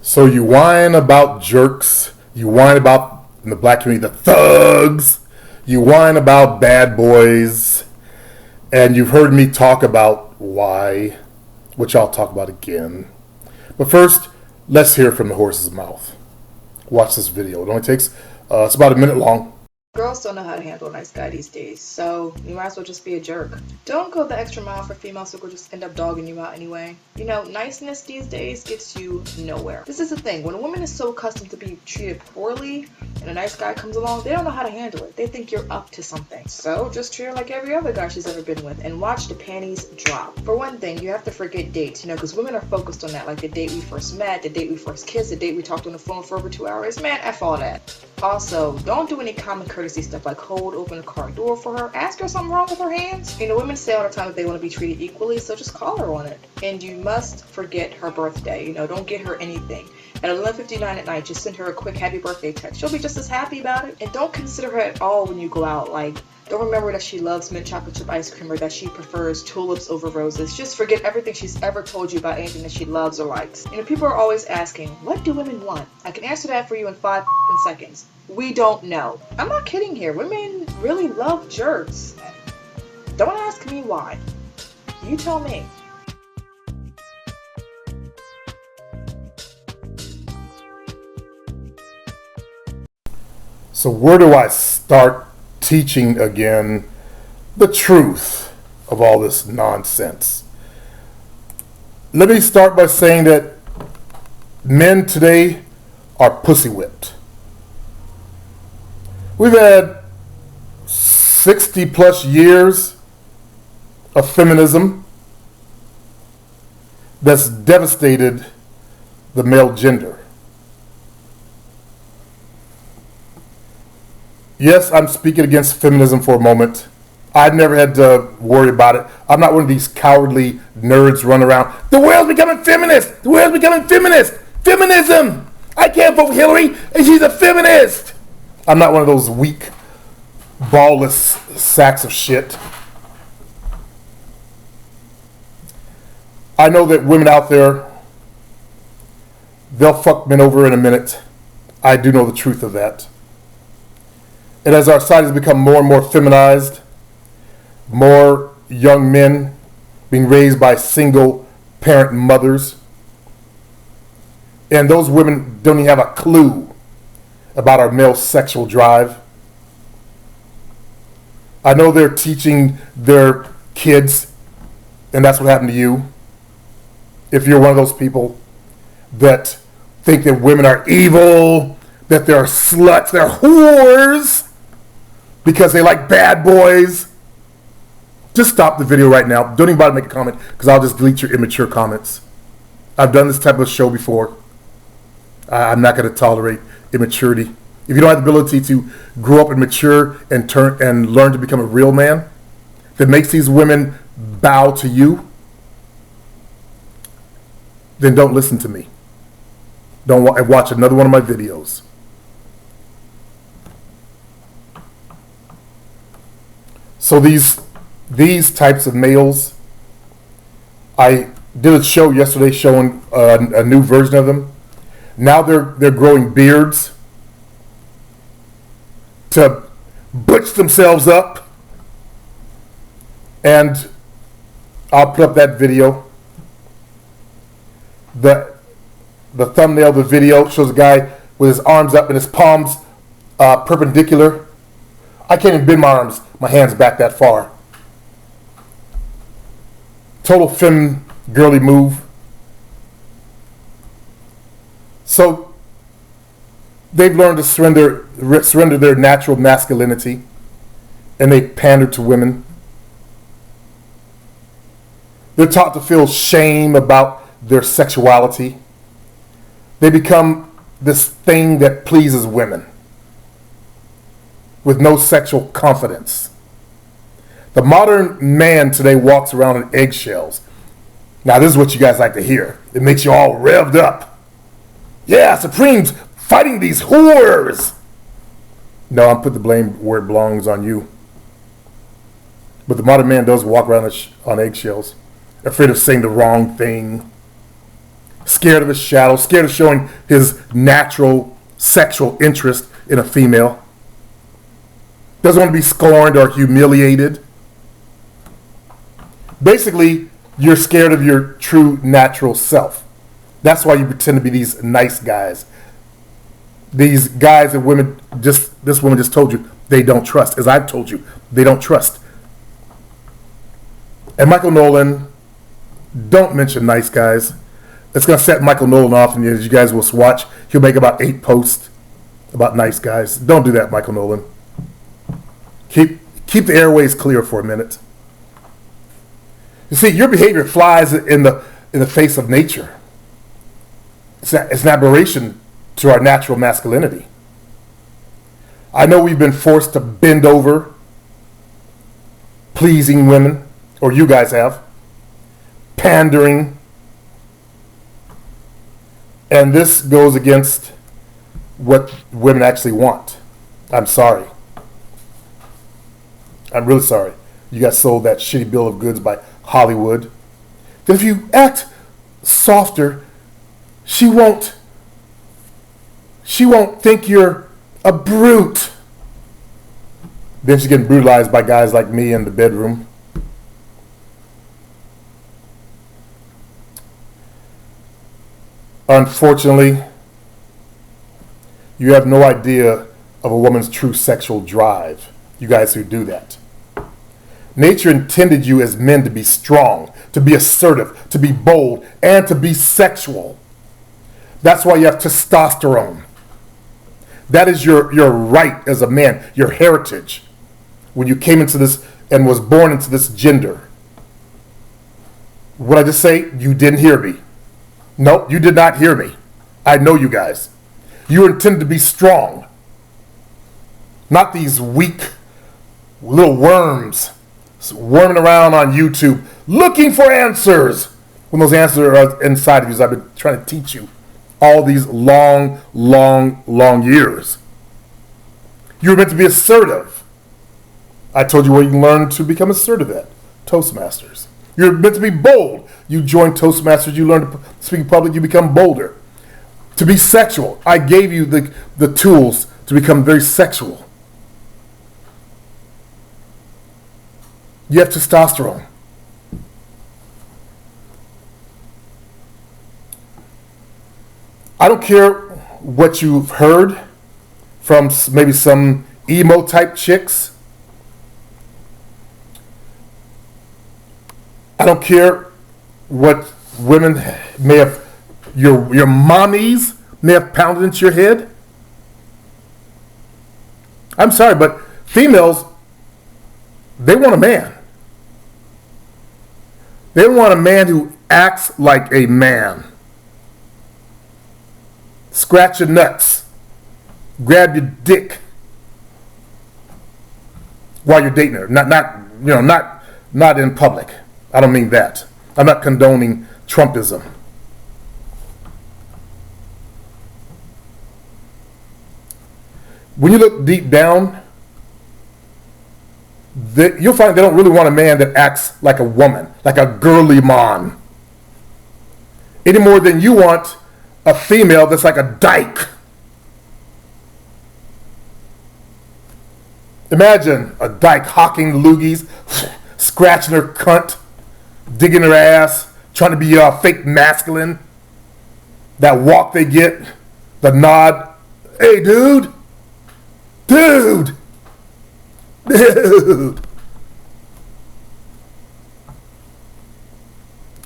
So you whine about jerks. You whine about, in the black community, the thugs. You whine about bad boys. And you've heard me talk about why, which I'll talk about again. But first, let's hear from the horse's mouth. Watch this video. It only takes, it's about a minute long. Girls don't know how to handle a nice guy these days, so you might as well just be a jerk. Don't go the extra mile for females who will just end up dogging you out anyway. You know, niceness these days gets you nowhere. This is the thing, when a woman is so accustomed to be treated poorly and a nice guy comes along, they don't know how to handle it. They think you're up to something. So just treat her like every other guy she's ever been with and watch the panties drop. For one thing, you have to forget dates, you know, because women are focused on that, like the date we first met, the date we first kissed, the date we talked on the phone for over 2 hours. Man, F all that. Also, don't do any common courtesy stuff like hold open the car door for her. Ask her something wrong with her hands. You know, women say all the time that they want to be treated equally, so just call her on it. And you must forget her birthday. You know, don't get her anything. At 11:59 at night, just send her a quick happy birthday text. She'll be just as happy about it. And don't consider her at all when you go out. Like, don't remember that she loves mint chocolate chip ice cream or that she prefers tulips over roses. Just forget everything she's ever told you about anything that she loves or likes. You know, people are always asking, what do women want? I can answer that for you in 5 seconds. We don't know. I'm not kidding here. Women really love jerks. Don't ask me why. You tell me. So where do I start teaching again the truth of all this nonsense? Let me start by saying that men today are pussy whipped. We've had 60 plus years of feminism that's devastated the male gender. Yes, I'm speaking against feminism for a moment. I've never had to worry about it. I'm not one of these cowardly nerds running around. The world's becoming feminist. The world's becoming feminist. Feminism. I can't vote Hillary, and she's a feminist. I'm not one of those weak, ballless sacks of shit. I know that women out there, they'll fuck men over in a minute. I do know the truth of that. And as our society has become more and more feminized, more young men being raised by single parent mothers, and those women don't even have a clue about our male sexual drive. I know they're teaching their kids, and that's what happened to you. If you're one of those people that think that women are evil, that they're sluts, they're whores, because they like bad boys, just stop the video right now. Don't even bother to make a comment, because I'll just delete your immature comments. I've done this type of show before. I'm not going to tolerate immaturity. If you don't have the ability to grow up and mature and turn and learn to become a real man that makes these women bow to you, then don't listen to me. Don't watch another one of my videos. So these types of males, I did a show yesterday showing a new version of them. Now they're growing beards to butch themselves up, and I'll put up that video. The thumbnail of the video shows a guy with his arms up and his palms perpendicular. I can't even bend my hands back that far. Total femme girly move. So they've learned to surrender their natural masculinity, and they pander to women. They're taught to feel shame about their sexuality. They become this thing that pleases women with no sexual confidence. The modern man today walks around in eggshells. Now, this is what you guys like to hear. It makes you all revved up. Yeah, Supreme's fighting these whores. No, I'm putting the blame where it belongs on you. But the modern man does walk around on eggshells, afraid of saying the wrong thing. scared of his shadow, scared of showing his natural sexual interest in a female, doesn't want to be scorned or humiliated. Basically, you're scared of your true natural self. That's why you pretend to be these nice guys. These guys that this woman just told you, they don't trust. As I've told you, they don't trust. And Michael Nolan, don't mention nice guys. It's going to set Michael Nolan off, and as you guys will watch, he'll make about 8 posts about nice guys. Don't do that, Michael Nolan. Keep the airways clear for a minute. You see, your behavior flies in the face of nature. It's an aberration to our natural masculinity. I know we've been forced to bend over, pleasing women, or you guys have, pandering, and this goes against what women actually want. I'm sorry. I'm really sorry. You got sold that shitty bill of goods by Hollywood. That if you act softer, she won't think you're a brute. Then she's getting brutalized by guys like me in the bedroom. Unfortunately, you have no idea of a woman's true sexual drive, you guys who do that. Nature intended you as men to be strong, to be assertive, to be bold, and to be sexual. That's why you have testosterone. That is your right as a man, your heritage, when you came into this and was born into this gender. What I just say, you didn't hear me. Nope, you did not hear me. I know you guys. You were intended to be strong. Not these weak little worms worming around on YouTube looking for answers when those answers are inside of you, as I've been trying to teach you all these long years. You were meant to be assertive. I told you where you can learn to become assertive at Toastmasters. You're meant to be bold. You join Toastmasters, you learn to speak in public, you become bolder. To be sexual, I gave you the tools to become very sexual. You have testosterone. I don't care what you've heard from maybe some emo type chicks. I don't care what women may have, your mommies may have pounded into your head. I'm sorry, but females, they want a man. They want a man who acts like a man. Scratch your nuts. Grab your dick while you're dating her. Not in public. I don't mean that. I'm not condoning Trumpism. When you look deep down, you'll find they don't really want a man that acts like a woman, like a girly mon, any more than you want a female that's like a dyke. Imagine a dyke hawking loogies, scratching her cunt, digging her ass, trying to be fake masculine. That walk they get, the nod. Hey, dude. Dude.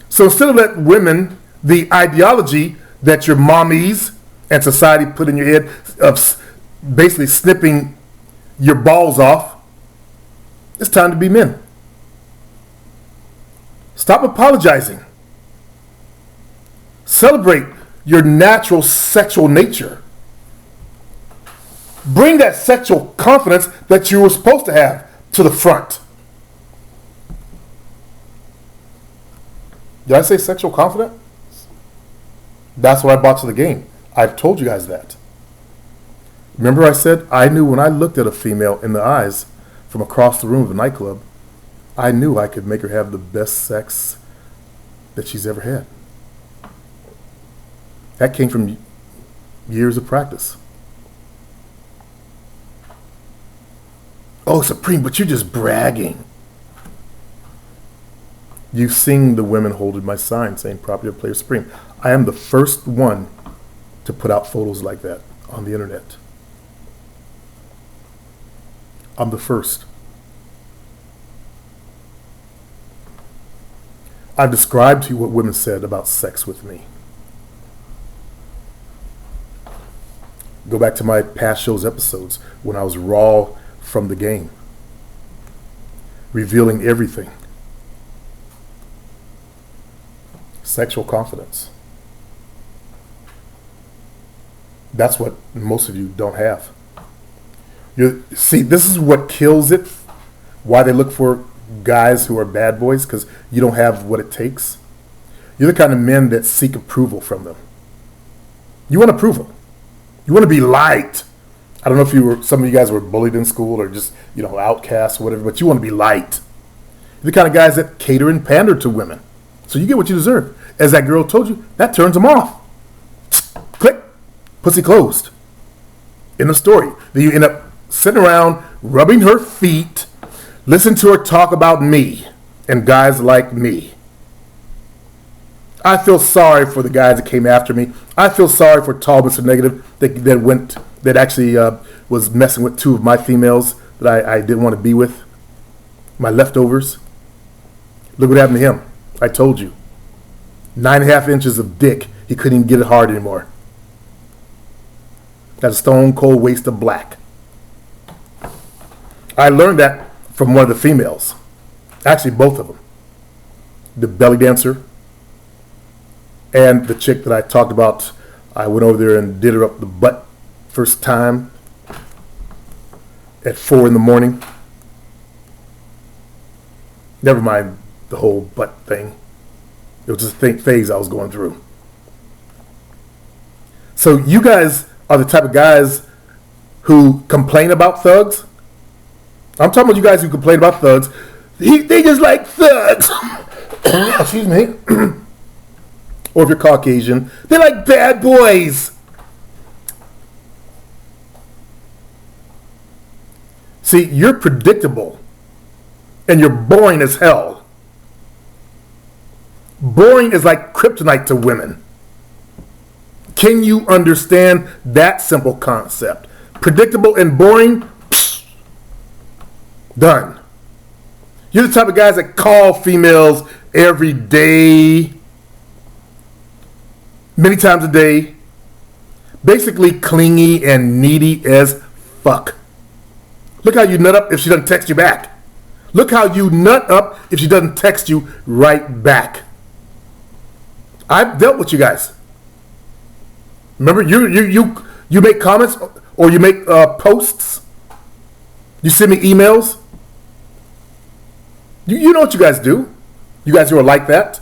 So instead of letting women, the ideology that your mommies and society put in your head of basically snipping your balls off, it's time to be men. Stop apologizing. Celebrate your natural sexual nature. Bring that sexual confidence that you were supposed to have to the front. Did I say sexual confidence? That's what I brought to the game. I've told you guys that. Remember I said I knew when I looked at a female in the eyes from across the room of a nightclub, I knew I could make her have the best sex that she's ever had. That came from years of practice. Oh, Supreme, but you're just bragging. You've seen the women holding my sign saying property of player Supreme. I am the first one to put out photos like that on the internet. I'm the first. I've described to you what women said about sex with me. Go back to my past shows episodes when I was raw from the game, revealing everything. Sexual confidence. That's what most of you don't have. See, this is what kills it. Why they look for guys who are bad boys, because you don't have what it takes. You're the kind of men that seek approval from them. You want approval. You want to be liked. I don't know if some of you guys were bullied in school or just, outcasts or whatever, but you want to be liked. You're the kind of guys that cater and pander to women. So you get what you deserve. As that girl told you, that turns them off. Click. Pussy closed. End of story. Then you end up sitting around, rubbing her feet, listen to her talk about me and guys like me. I feel sorry for the guys that came after me. I feel sorry for Tall Mr. Negative that actually was messing with two of my females that I didn't want to be with. My leftovers. Look what happened to him. I told you. 9.5 inches of dick. He couldn't even get it hard anymore. That's a stone cold waste of black. I learned that from one of the females. Actually, both of them. The belly dancer and the chick that I talked about. I went over there and did her up the butt first time at 4 a.m. Never mind the whole butt thing. It was just a phase I was going through. So you guys are the type of guys who complain about thugs. I'm talking about you guys who complain about thugs. They just like thugs. Excuse me. Or if you're Caucasian, they like bad boys. See, you're predictable and you're boring as hell. Boring is like kryptonite to women. Can you understand that simple concept? Predictable and boring, psh, done. You're the type of guys that call females every day, many times a day, basically clingy and needy as fuck. Look how you nut up if she doesn't text you back. Look how you nut up if she doesn't text you right back. I've dealt with you guys. Remember, you make comments or you make posts. You send me emails. You know what you guys do. You guys who are like that.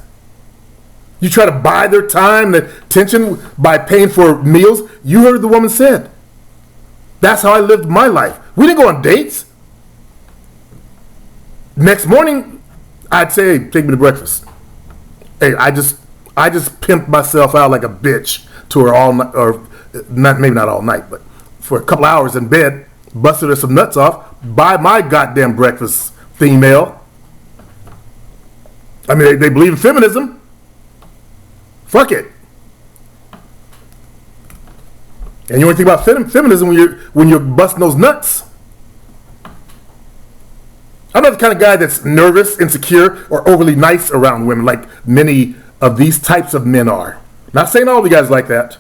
You try to buy their time, their attention by paying for meals. You heard the woman said. That's how I lived my life. We didn't go on dates. Next morning, I'd say, hey, take me to breakfast. Hey, I just pimped myself out like a bitch to her all night, or not, maybe not all night, but for a couple hours in bed, busted her some nuts off, buy my goddamn breakfast, female. I mean, they believe in feminism. Fuck it. And you only think about feminism when you're busting those nuts. I'm not the kind of guy that's nervous, insecure, or overly nice around women like many of these types of men are. Not saying all the guys like that.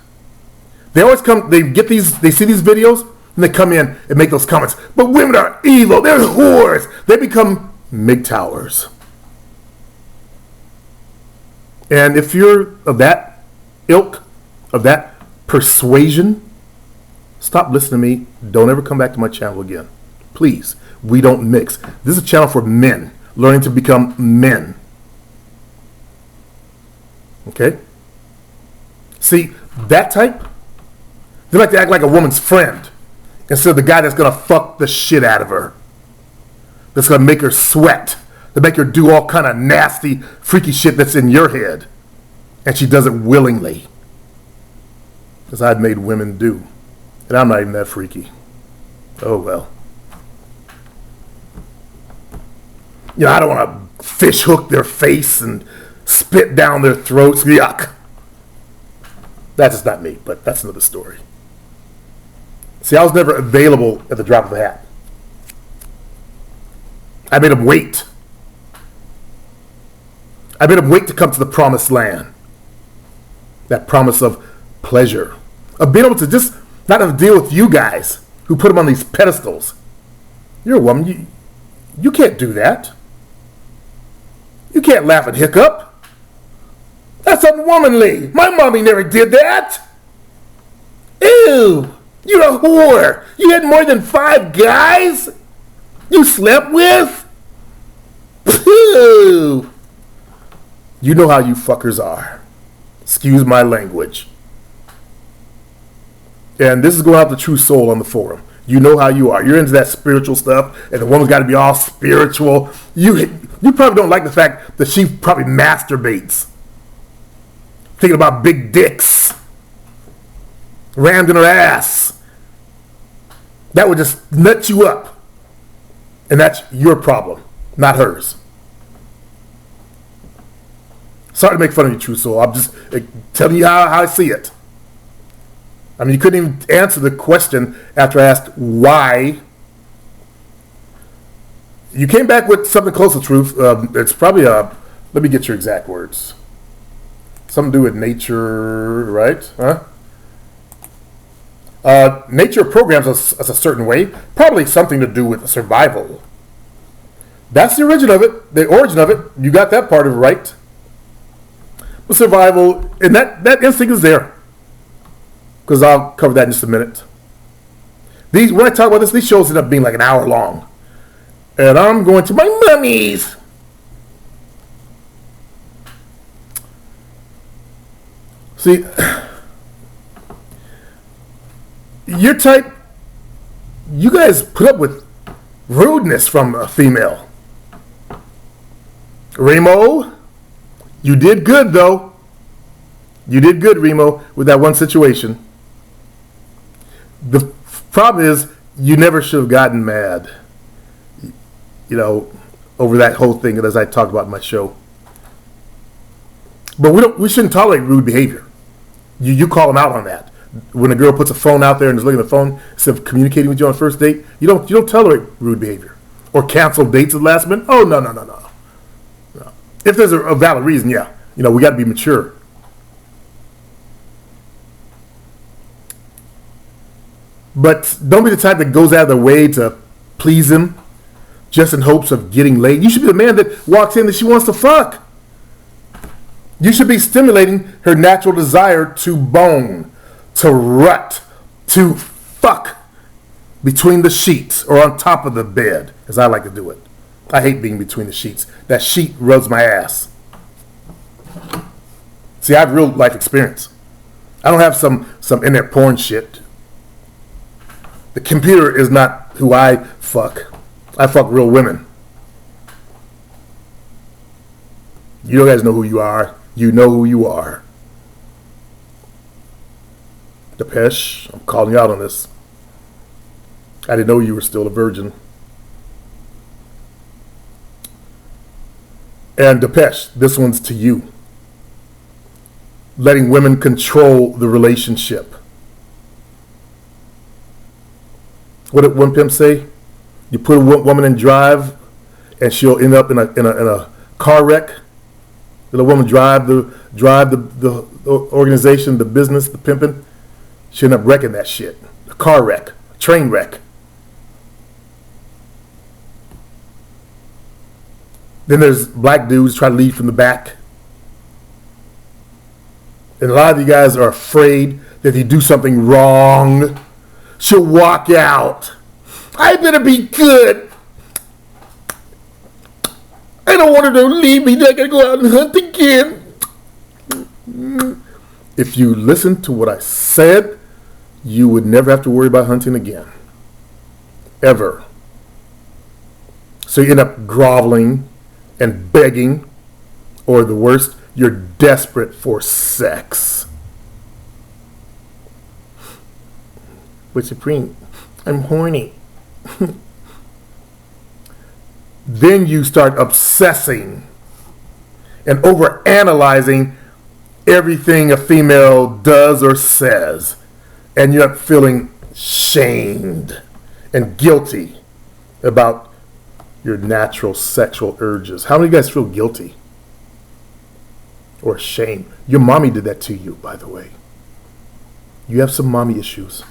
They always come, they see these videos, and they come in and make those comments. But women are evil, they're whores. They become MGTOWers. And if you're of that ilk, of that persuasion, stop listening to me. Don't ever come back to my channel again. Please, we don't mix. This is a channel for men, learning to become men. Okay? See, that type, they like to act like a woman's friend instead of the guy that's going to fuck the shit out of her. That's going to make her sweat. To make her do all kind of nasty, freaky shit that's in your head. And she does it willingly. as I'd made women do. And I'm not even that freaky. Oh well. I don't want to fish hook their face and spit down their throats. Yuck. That's just not me, but that's another story. See, I was never available at the drop of a hat. I made them wait. I made them wait to come to the promised land. That promise of pleasure. Of being able to just not have to deal with you guys who put them on these pedestals. You're a woman. You can't do that. You can't laugh and hiccup. That's unwomanly. My mommy never did that. Ew. You're a whore. You had more than 5 guys you slept with? Ew. You know how you fuckers are. Excuse my language. And this is going out the true soul on the forum. You know how you are. You're into that spiritual stuff, and the woman's got to be all spiritual. You probably don't like the fact that she probably masturbates. Thinking about big dicks. Rammed in her ass. That would just nut you up. And that's your problem, not hers. Sorry to make fun of you, true soul. I'm just telling you how I see it. I mean, you couldn't even answer the question after I asked why. You came back with something close to truth. It's probably let me get your exact words. Something to do with nature, right? Huh? Nature programs us a certain way. Probably something to do with survival. That's the origin of it. The origin of it. You got that part of it right. But survival, and that instinct is there. Because I'll cover that in just a minute. When I talk about this, these shows end up being like an hour long. And I'm going to my mummies. See, your type, you guys put up with rudeness from a female. Remo, you did good though. You did good, Remo, with that one situation. The problem is you never should have gotten mad, over that whole thing as I talked about in my show. But we shouldn't tolerate rude behavior. You call them out on that. When a girl puts a phone out there and is looking at the phone instead of communicating with you on the first date, you don't tolerate rude behavior or cancel dates at the last minute. Oh no. If there's a valid reason, yeah, we got to be mature. But don't be the type that goes out of their way to please him just in hopes of getting laid. You should be the man that walks in that she wants to fuck. You should be stimulating her natural desire to bone, to rut, to fuck between the sheets or on top of the bed, as I like to do it. I hate being between the sheets. That sheet rubs my ass. See, I have real life experience. I don't have some internet porn shit. The computer is not who I fuck. I fuck real women. You guys know who you are. You know who you are. Depeche, I'm calling you out on this. I didn't know you were still a virgin. And Depeche, this one's to you. Letting women control the relationship. What did one pimp say? You put a woman in drive, and she'll end up in a car wreck. Let a woman drive the organization, the business, the pimping. She'll end up wrecking that shit. A car wreck, a train wreck. Then there's black dudes try to lead from the back. And a lot of you guys are afraid that if you do something wrong, she'll walk out. I better be good. I don't want her to leave me. I gotta go out and hunt again. If you listen to what I said, you would never have to worry about hunting again. Ever. So you end up groveling and begging, or the worst, you're desperate for sex. with Supreme. I'm horny. Then you start obsessing and overanalyzing everything a female does or says. And you're feeling shamed and guilty about your natural sexual urges. How many of you guys feel guilty or ashamed? Your mommy did that to you, by the way. You have some mommy issues.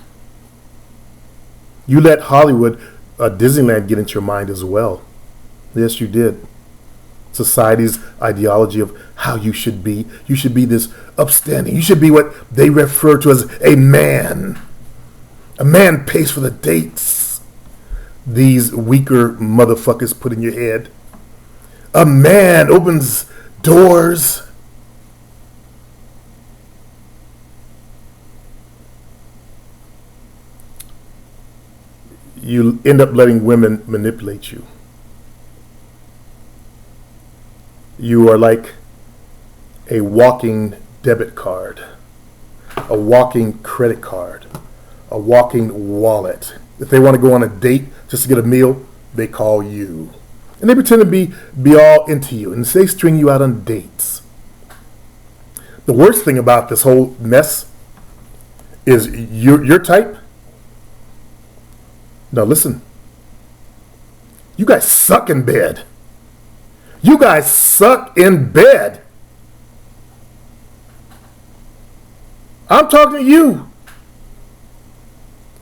You let Hollywood, Disneyland get into your mind as well. Yes, you did. Society's ideology of how you should be. You should be this upstanding. You should be what they refer to as a man. A man pays for the dates these weaker motherfuckers put in your head. A man opens doors. You end up letting women manipulate you. You are like a walking debit card, a walking credit card, a walking wallet. If they want to go on a date just to get a meal, they call you. And they pretend to be all into you, and they string you out on dates. The worst thing about this whole mess is your type. Now listen, you guys suck in bed. You guys suck in bed. I'm talking to you.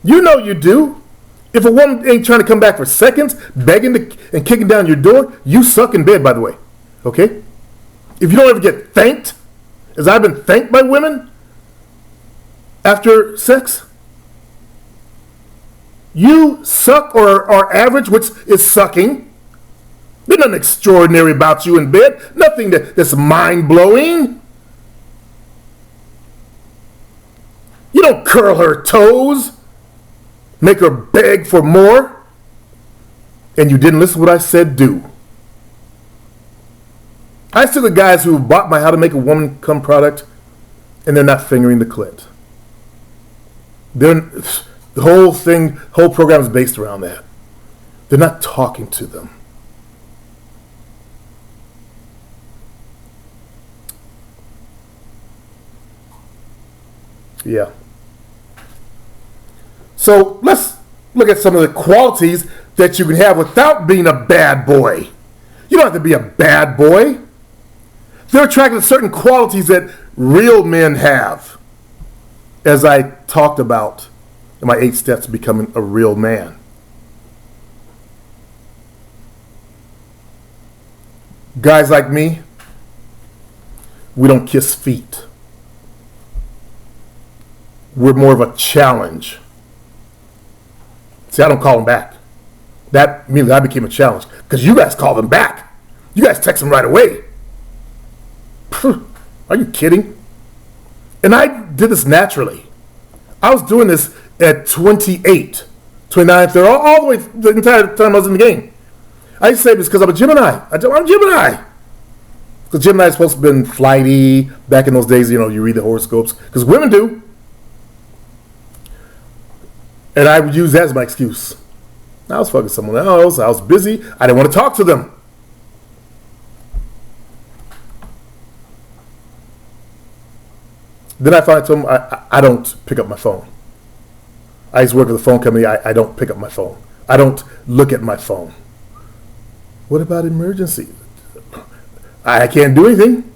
You know you do. If a woman ain't trying to come back for seconds, begging and kicking down your door, you suck in bed, by the way. Okay? If you don't ever get thanked, as I've been thanked by women after sex, you suck or are average, which is sucking. There's nothing extraordinary about you in bed. Nothing that's mind-blowing. You don't curl her toes, make her beg for more, and you didn't listen to what I said do. I see the guys who bought my How to Make a Woman Come product, and they're not fingering the clit. The whole program is based around that. They're not talking to them. Yeah. So let's look at some of the qualities that you can have without being a bad boy. You don't have to be a bad boy. They're attracted to certain qualities that real men have, as I talked about in my 8 steps to becoming a real man. Guys like me, we don't kiss feet. We're more of a challenge. See, I don't call them back. That means I became a challenge because you guys call them back. You guys text them right away. Are you kidding? And I did this naturally. I was doing this at 28, 29, 30, all the way the entire time I was in the game. I used to say this because I'm a Gemini. I'm Gemini. Because Gemini is supposed to have been flighty. Back in those days, you read the horoscopes. Because women do. And I would use that as my excuse. I was fucking someone else. I was busy. I didn't want to talk to them. Then I finally told them I don't pick up my phone. I used to work with a phone company. I don't pick up my phone. I don't look at my phone. What about emergency? I can't do anything.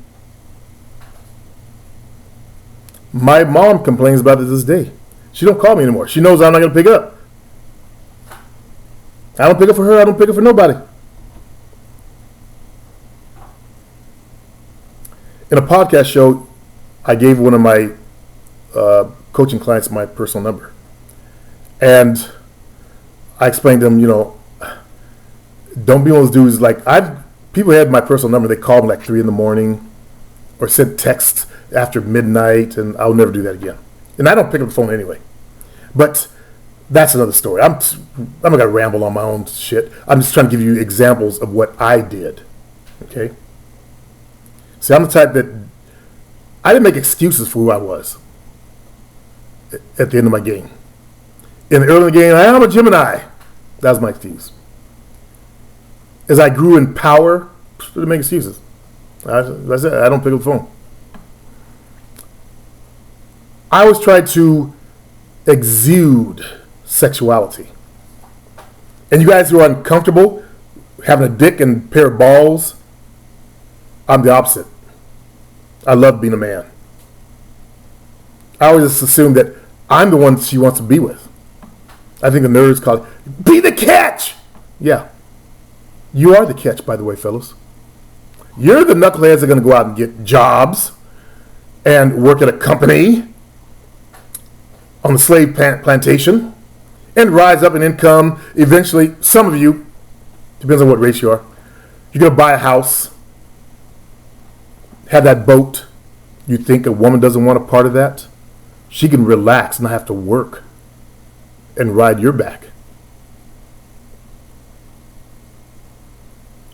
My mom complains about it to this day. She don't call me anymore. She knows I'm not going to pick up. I don't pick up for her. I don't pick up for nobody. In a podcast show, I gave one of my coaching clients my personal number. And I explained to them, don't be one of those dudes like people had my personal number. They called me like 3 a.m. or sent texts after midnight, and I'll never do that again. And I don't pick up the phone anyway. But that's another story. I'm not going to ramble on my own shit. I'm just trying to give you examples of what I did. Okay? See, I'm the type that I didn't make excuses for who I was at the end of my game. In the early game, I'm a Gemini. That was my excuse. As I grew in power, I didn't make excuses. As I said, I don't pick up the phone. I always tried to exude sexuality. And you guys who are uncomfortable having a dick and a pair of balls, I'm the opposite. I love being a man. I always just assume that I'm the one she wants to be with. I think the nerds call it, be the catch! Yeah. You are the catch, by the way, fellas. You're the knuckleheads that are going to go out and get jobs and work at a company on the slave plantation and rise up in income. Eventually, some of you, depends on what race you are, you're going to buy a house, have that boat. You think a woman doesn't want a part of that? She can relax and not have to work and ride your back.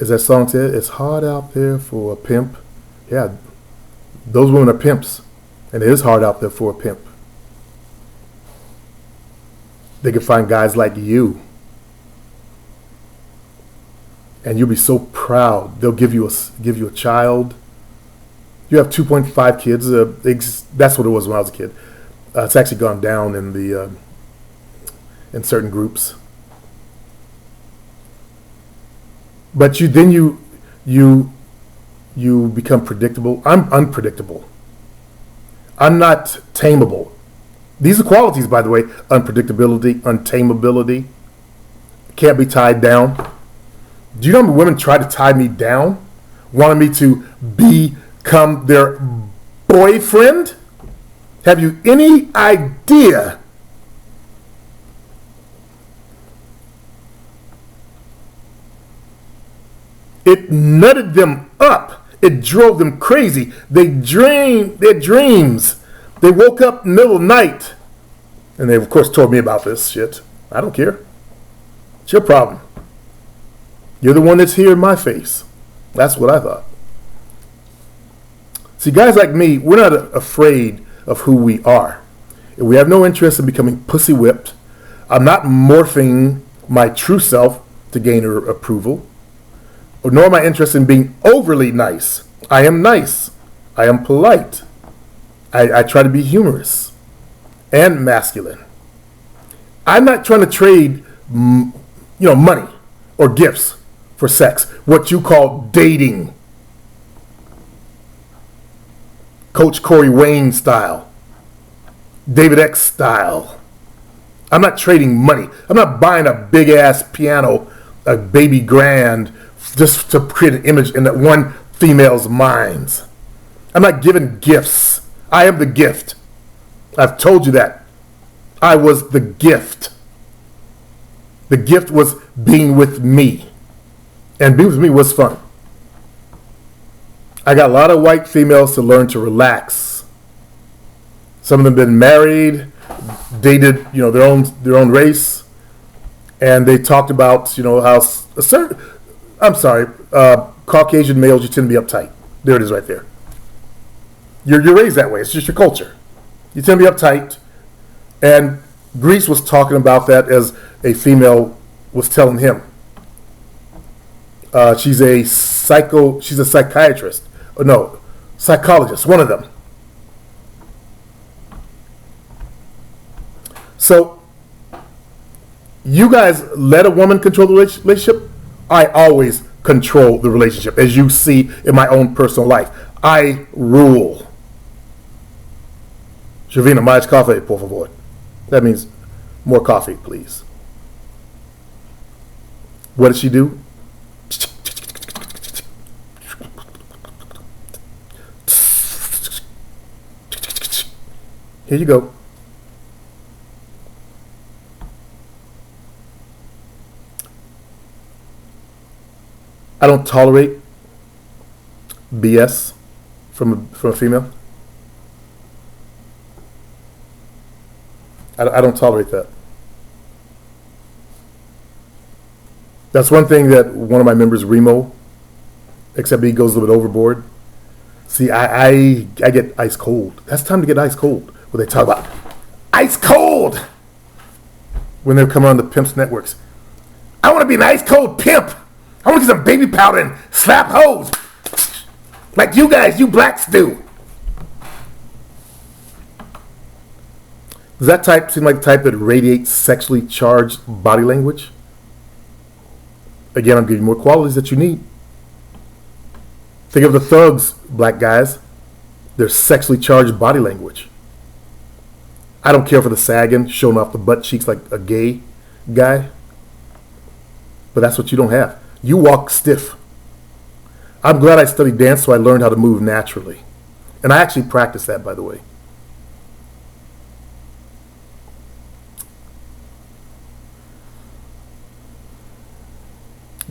As that song said, it's hard out there for a pimp. Yeah, those women are pimps. And it is hard out there for a pimp. They can find guys like you. And you'll be so proud. They'll give you a child. You have 2.5 kids. That's what it was when I was a kid. It's actually gone down in certain groups. But you become predictable. I'm unpredictable. I'm not tameable. These are qualities, by the way: unpredictability, untamability. Can't be tied down. Do you know how many women try to tie me down, wanting me to become their boyfriend? Have you any idea? It nutted them up. It drove them crazy. They dreamed their dreams. They woke up in the middle of the night. And they, of course, told me about this shit. I don't care. It's your problem. You're the one that's here in my face. That's what I thought. See, guys like me, we're not afraid of who we are. And we have no interest in becoming pussy whipped. I'm not morphing my true self to gain her approval. Nor am I interested in being overly nice. I am nice. I am polite. I try to be humorous and masculine. I'm not trying to trade, money or gifts for sex. What you call dating. Coach Corey Wayne style. David X style. I'm not trading money. I'm not buying a big ass piano, a baby grand, just to create an image in that one female's minds. I'm not giving gifts. I am the gift. I've told you that. I was the gift. The gift was being with me. And being with me was fun. I got a lot of white females to learn to relax. Some of them been married, dated, their own race, and they talked about, how a certain, Caucasian males, you tend to be uptight. There it is right there. You're raised that way. It's just your culture. You tend to be uptight. And Greece was talking about that as a female was telling him. She's a psychiatrist. No, psychologist, one of them. So, you guys let a woman control the relationship. I always control the relationship, as you see in my own personal life. I rule. Jovina, mais café, por favor. That means more coffee, please. What does she do? Here you go. I don't tolerate BS from a female. I don't tolerate that. That's one thing that one of my members, Remo, except he goes a little bit overboard. See, I get ice cold. That's time to get ice cold. What they talk about, ice cold. when they come on the pimps networks. I want to be an ice cold pimp. I want to get some baby powder and slap hoes like you guys, you blacks do. Does that type seem like the type that radiates sexually charged body language? Again, I'm giving you more qualities that you need. Think of the thugs, black guys. Their sexually charged body language. I don't care for the sagging, showing off the butt cheeks like a gay guy. But that's what you don't have. You walk stiff. I'm glad I studied dance so I learned how to move naturally. And I actually practice that, by the way.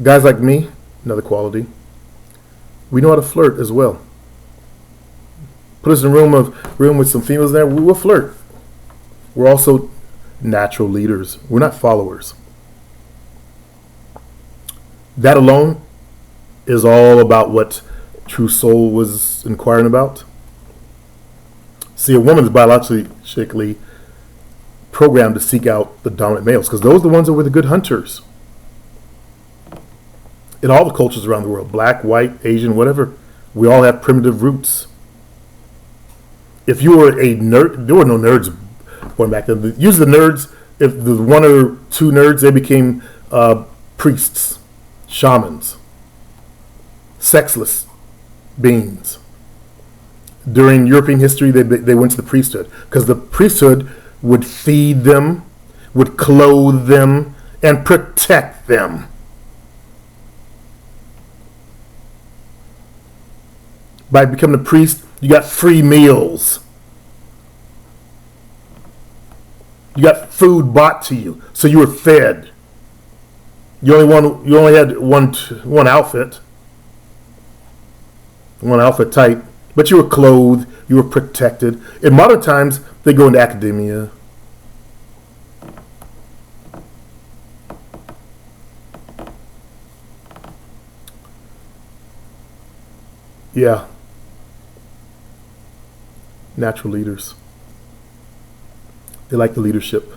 Guys like me, another quality, we know how to flirt as well. Put us in a room with some females there, we will flirt. We're also natural leaders. We're not followers. That alone is all about what True Soul was inquiring about. See, a woman is biologically programmed to seek out the dominant males because those are the ones that were the good hunters. In all the cultures around the world, black, white, Asian, whatever, we all have primitive roots. If you were a nerd, there were no nerds going back then. Usually the nerds, if the one or two nerds, they became priests, shamans, sexless beings. During European history, they went to the priesthood because the priesthood would feed them, would clothe them, and protect them. By becoming a priest, you got free meals. You got food bought to you, so you were fed. You only had one outfit type, but you were clothed, you were protected. In modern times, they go into academia. Yeah. Natural leaders. They like the leadership.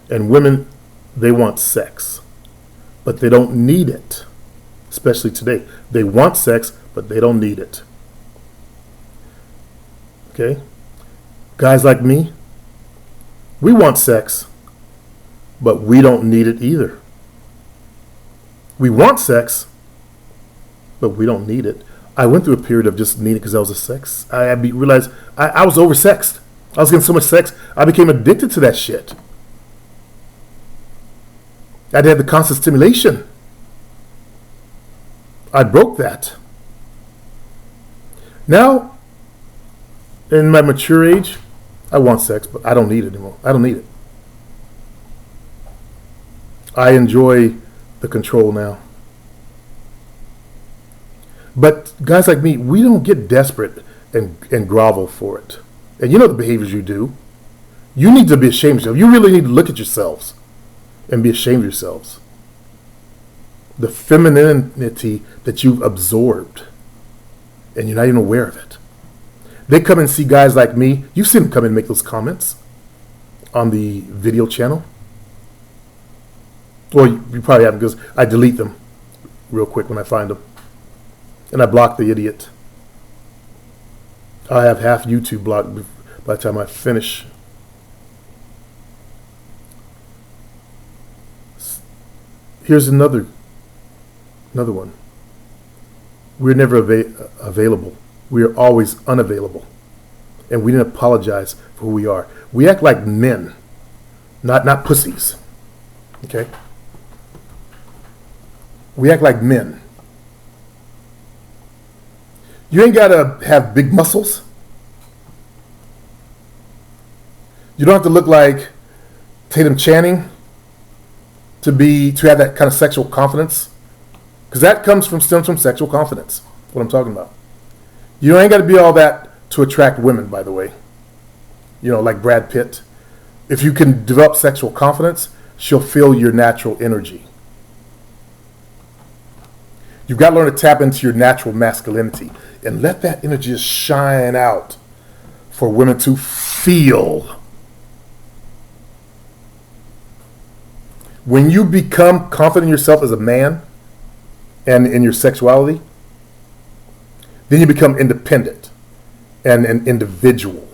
And women, they want sex, but they don't need it, especially today. They want sex, but they don't need it. Okay? Guys like me, we want sex, but we don't need it either. We want sex, but we don't need it. I went through a period of just needing it because I was a sex. I realized I was oversexed. I was getting so much sex, I became addicted to that shit. I had the constant stimulation. I broke that. Now, in my mature age, I want sex, but I don't need it anymore. I don't need it. I enjoy the control now. But guys like me, we don't get desperate and grovel for it. And you know the behaviors you do. You need to be ashamed of yourself. You really need to look at yourselves and be ashamed of yourselves. The femininity that you've absorbed and you're not even aware of it. They come and see guys like me. You've seen them come and make those comments on the video channel. Well, you probably haven't because I delete them real quick when I find them. And I block the idiot. I have half YouTube blocked by the time I finish. Here's another one. We're never available. We are always unavailable. And we didn't apologize for who we are. We act like men, not pussies. Okay? We act like men. You ain't got to have big muscles. You don't have to look like Tatum Channing to have that kind of sexual confidence. Because that stems from sexual confidence. What I'm talking about. You ain't got to be all that to attract women, by the way. You know, like Brad Pitt. If you can develop sexual confidence, she'll feel your natural energy. You've got to learn to tap into your natural masculinity and let that energy just shine out for women to feel. When you become confident in yourself as a man and in your sexuality, then you become independent and an individual.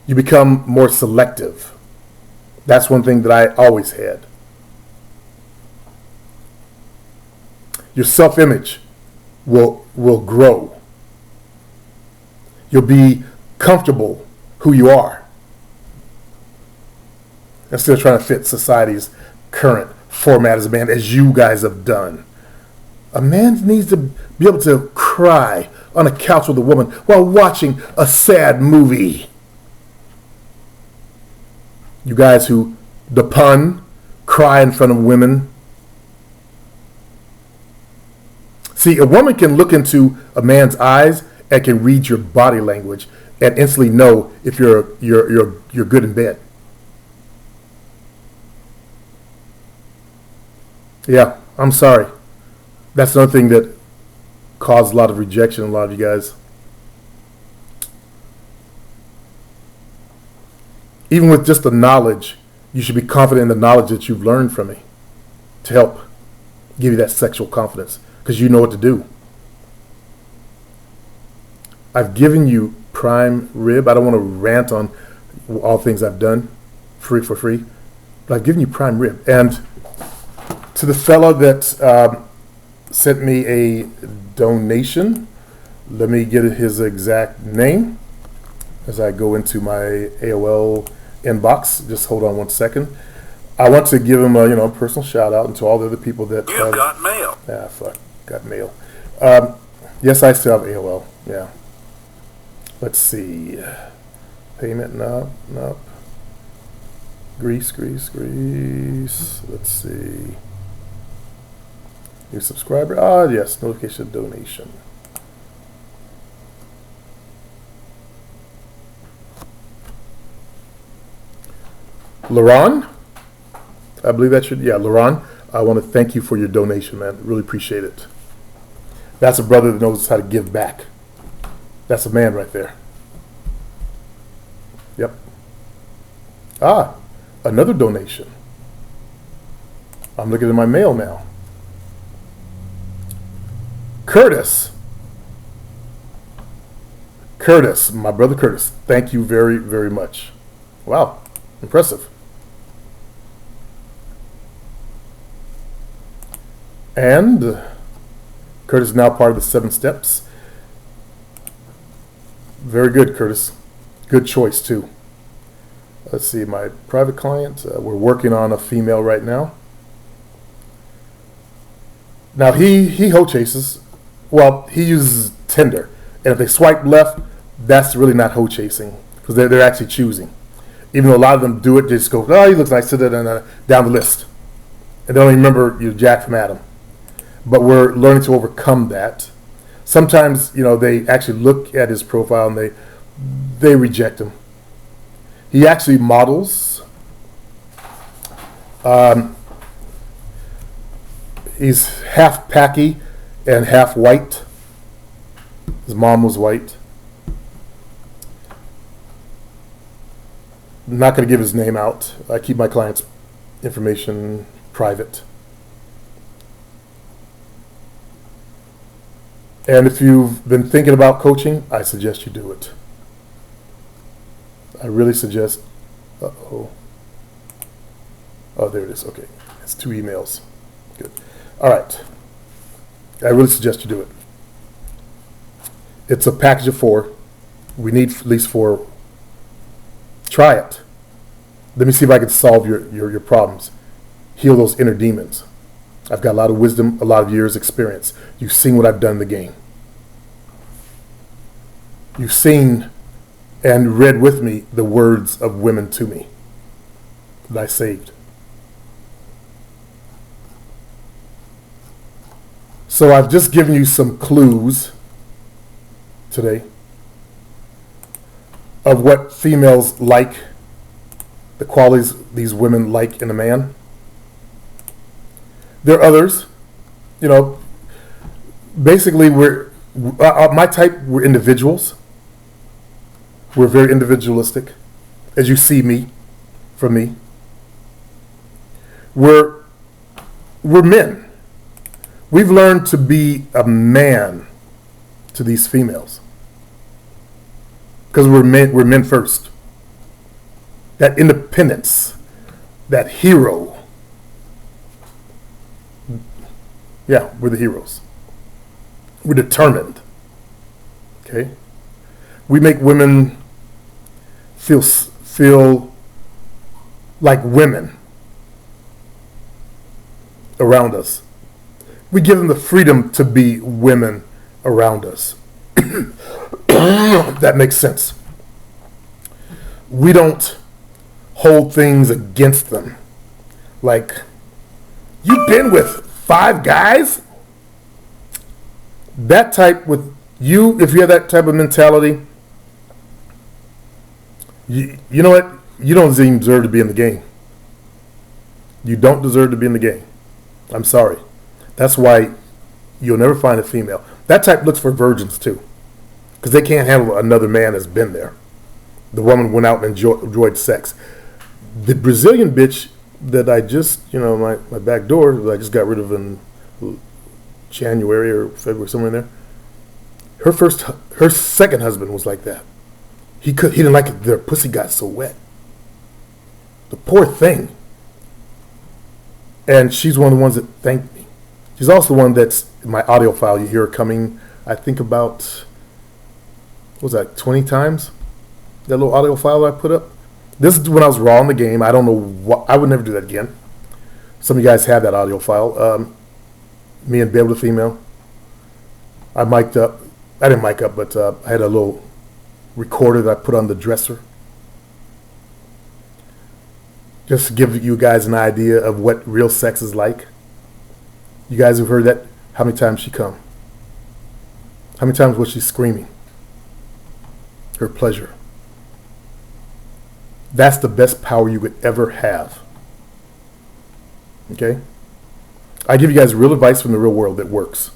You become more selective. That's one thing that I always had. Your self-image will grow. You'll be comfortable who you are instead of trying to fit society's current format as a man, as you guys have done. A man needs to be able to cry on a couch with a woman while watching a sad movie. You guys who, the pun, cry in front of women. See, a woman can look into a man's eyes and can read your body language and instantly know if you're good in bed. Yeah, I'm sorry. That's another thing that caused a lot of rejection in a lot of you guys. Even with just the knowledge, you should be confident in the knowledge that you've learned from me to help give you that sexual confidence because you know what to do. I've given you prime rib. I don't want to rant on all things I've done for free, but I've given you prime rib. And to the fellow that sent me a donation, let me get his exact name as I go into my AOL inbox. Just hold on one second. I want to give him a personal shout out, and to all the other people that you got mail. Got mail. Yes, I still have AOL. Yeah. Let's see. Payment, nope. Grease. Let's see. New subscriber. Yes, notification donation. Laron, I believe that should, Laron, I want to thank you for your donation, man. Really appreciate it. That's a brother that knows how to give back. That's a man right there. Yep. Another donation. I'm looking at my mail now. Curtis, my brother Curtis, thank you very, very much. Wow, impressive. And Curtis is now part of the 7 steps. Very good, Curtis. Good choice, too. Let's see, my private client, we're working on a female right now. Now, he hoe chases. Well, he uses Tinder. And if they swipe left, that's really not hoe chasing because they're actually choosing. Even though a lot of them do it, they just go, oh, he looks nice, down the list. And they don't even remember Jack from Adam. But we're learning to overcome that. Sometimes, they actually look at his profile and they reject him. He actually models. He's half Paki and half white. His mom was white. I'm not going to give his name out. I keep my clients' information private. And if you've been thinking about coaching, I suggest you do it. I really suggest. Oh, there it is. Okay. It's 2 emails. Good. All right. I really suggest you do it. It's a package of 4. We need at least 4. Try it. Let me see if I can solve your problems. Heal those inner demons. I've got a lot of wisdom, a lot of years experience. You've seen what I've done in the game. You've seen and read with me the words of women to me that I saved. So I've just given you some clues today of what females like, the qualities these women like in a man. There are others, basically my type, we're individuals. We're very individualistic, as you see me, from me. We're men. We've learned to be a man to these females because we're men. We're men first. That independence, that hero. Yeah, we're the heroes. We're determined. Okay, we make women feel like women around us. We give them the freedom to be women around us. That makes sense. We don't hold things against them. Like, you've been with 5 guys? That type with you, if you have that type of mentality, you know what? You don't even deserve to be in the game. You don't deserve to be in the game. I'm sorry. That's why you'll never find a female. That type looks for virgins too, because they can't handle another man that's been there. The woman went out and enjoyed sex. The Brazilian bitch that I just, my back door that I just got rid of in January or February, somewhere in there. Her second husband was like that. He didn't like it. Their pussy got so wet. The poor thing. And she's one of the ones that thanked me. She's also the one that's in my audio file. You hear her coming, I think about, what was that, 20 times? That little audio file that I put up. This is when I was raw in the game. I don't know what, I would never do that again. Some of you guys have that audio file. Me and Babe the female. I mic'd up. I didn't mic up, but I had a little recorder that I put on the dresser. Just to give you guys an idea of what real sex is like. You guys have heard that? How many times she come? How many times was she screaming? Her pleasure. That's the best power you could ever have. Okay? I give you guys real advice from the real world that works.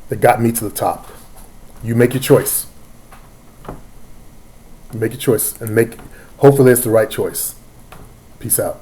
That got me to the top. You make your choice. You make your choice and hopefully it's the right choice. Peace out.